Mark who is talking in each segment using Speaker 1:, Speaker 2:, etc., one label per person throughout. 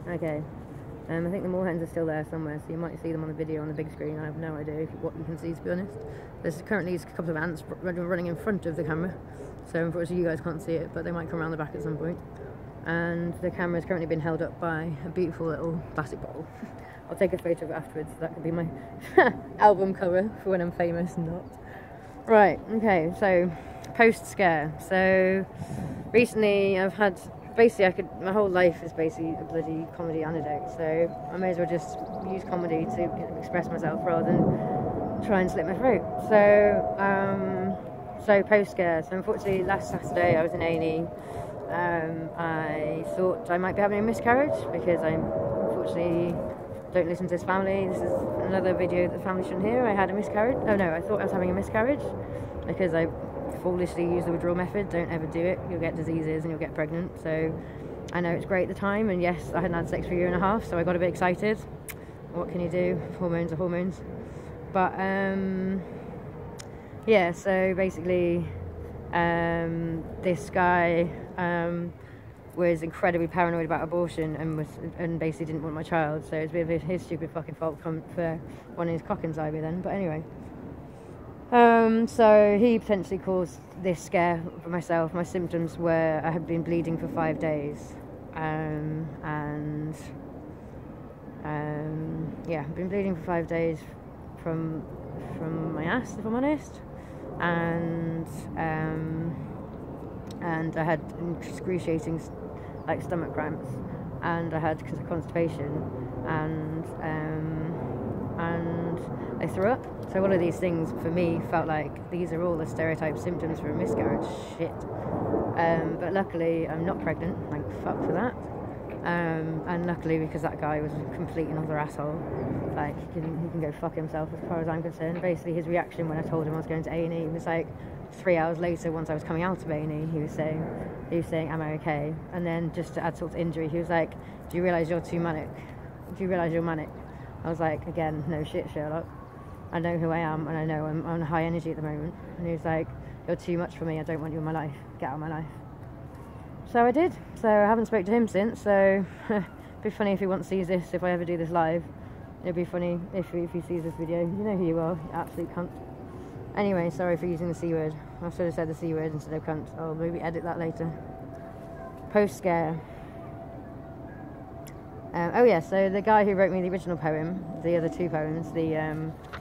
Speaker 1: Okay. I think the moorhens are still there somewhere, so you might see them on the video on the big screen. I have no idea what you can see, to be honest. There's currently a couple of ants running in front of the camera, so unfortunately you guys can't see it, but they might come around the back at some point. And the camera has currently been held up by a beautiful little plastic bottle. I'll take a photo of it afterwards. That could be my album cover for when I'm famous and not. Right, okay, so post-scare. So recently I've had... Basically, my whole life is basically a bloody comedy anecdote, so I may as well just use comedy to express myself rather than try and slit my throat. So post-scare. So unfortunately, last Saturday I was in A&E. I thought I might be having a miscarriage because I unfortunately don't listen to this family. This is another video that the family shouldn't hear. I had a miscarriage. Oh no, I thought I was having a miscarriage because I foolishly use the withdrawal method. Don't ever do it. You'll get diseases and you'll get pregnant. So I know it's great at the time, and yes, I hadn't had sex for a year and a half, so I got a bit excited. What can you do? Hormones are hormones. But yeah, so basically this guy was incredibly paranoid about abortion and basically didn't want my child, so it's a bit of his stupid fucking fault for wanting his cock inside me then. But anyway, so he potentially caused this scare for myself. My symptoms were I had been bleeding for 5 days, yeah, I've been bleeding for 5 days from my ass, if I'm honest, and I had excruciating stomach cramps, and I had constipation, and I threw up. So all of these things for me felt like these are all the stereotype symptoms for a miscarriage. Shit. But luckily I'm not pregnant, thank fuck for that. And luckily, because that guy was a complete and utter asshole, like he can go fuck himself as far as I'm concerned. Basically his reaction when I told him I was going to A&E was like 3 hours later, once I was coming out of A&E, he was saying am I okay? And then just to add sort of injury, he was like, do you realise you're too manic? Do you realise you're manic? I was like, again, no shit, Sherlock. I know who I am, and I know I'm on high energy at the moment. And he was like, you're too much for me, I don't want you in my life, get out of my life. So I did. So I haven't spoken to him since, so it'd be funny if he once sees this, if I ever do this live. It'd be funny if he sees this video. You know who you are, you absolute cunt. Anyway, sorry for using the C word. I should have said the C word instead of cunt. I'll maybe edit that later. Post-scare. Oh yeah, so the guy who wrote me the original poem, the other two poems, the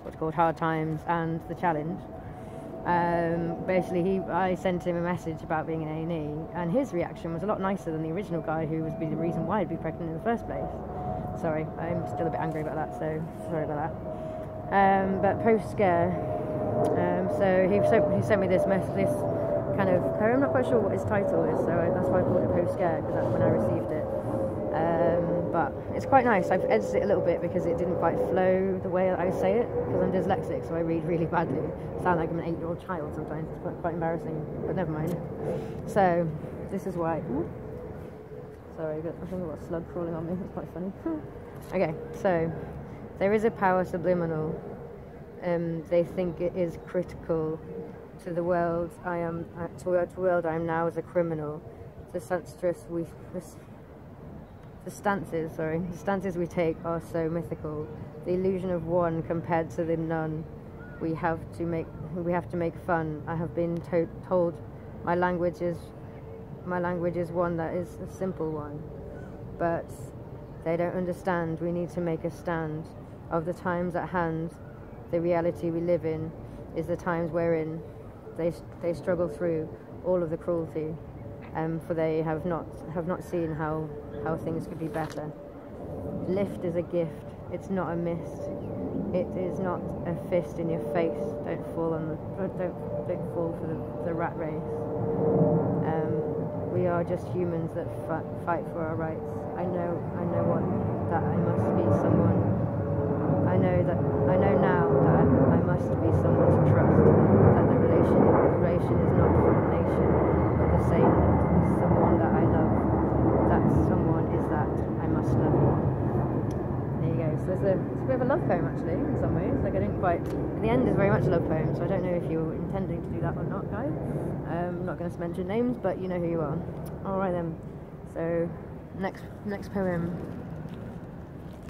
Speaker 1: what's called Hard Times and The Challenge, basically I sent him a message about being in A&E, and his reaction was a lot nicer than the original guy who was the reason why I'd be pregnant in the first place. Sorry, I'm still a bit angry about that, so sorry about that. But post-scare, so he sent me this kind of poem. I'm not quite sure what his title is, so that's why I called it post-scare, because that's when I received it. But it's quite nice. I've edited it a little bit because it didn't quite flow the way I say it, because I'm dyslexic, so I read really badly. I sound like I'm an 8-year-old child sometimes. It's quite embarrassing, but never mind. So this is why. Sorry, I think I've got a slug crawling on me. It's quite funny. Okay, so there is a power subliminal. They think it is critical to the world. To world I am now as a criminal. The stances we take are so mythical. The illusion of one compared to the none. We have to make fun. I have been told my language is one that is a simple one, but they don't understand. We need to make a stand of the times at hand. The reality we live in is the times wherein they struggle through all of the cruelty. For they have not seen how things could be better. Lift is a gift, it's not a mist. It is not a fist in your face. Don't fall for the rat race. We are just humans that fight for our rights. I know that I must be someone. I know now that I must be someone to trust. That the relation is not for the nation, but the same as someone that I love. That someone is that I must love you. There you go. So it's a bit of a love poem actually, in some ways. Like I didn't quite. The end is very much a love poem, so I don't know if you were intending to do that or not, guys. I'm not going to mention names, but you know who you are. All right then. So next poem.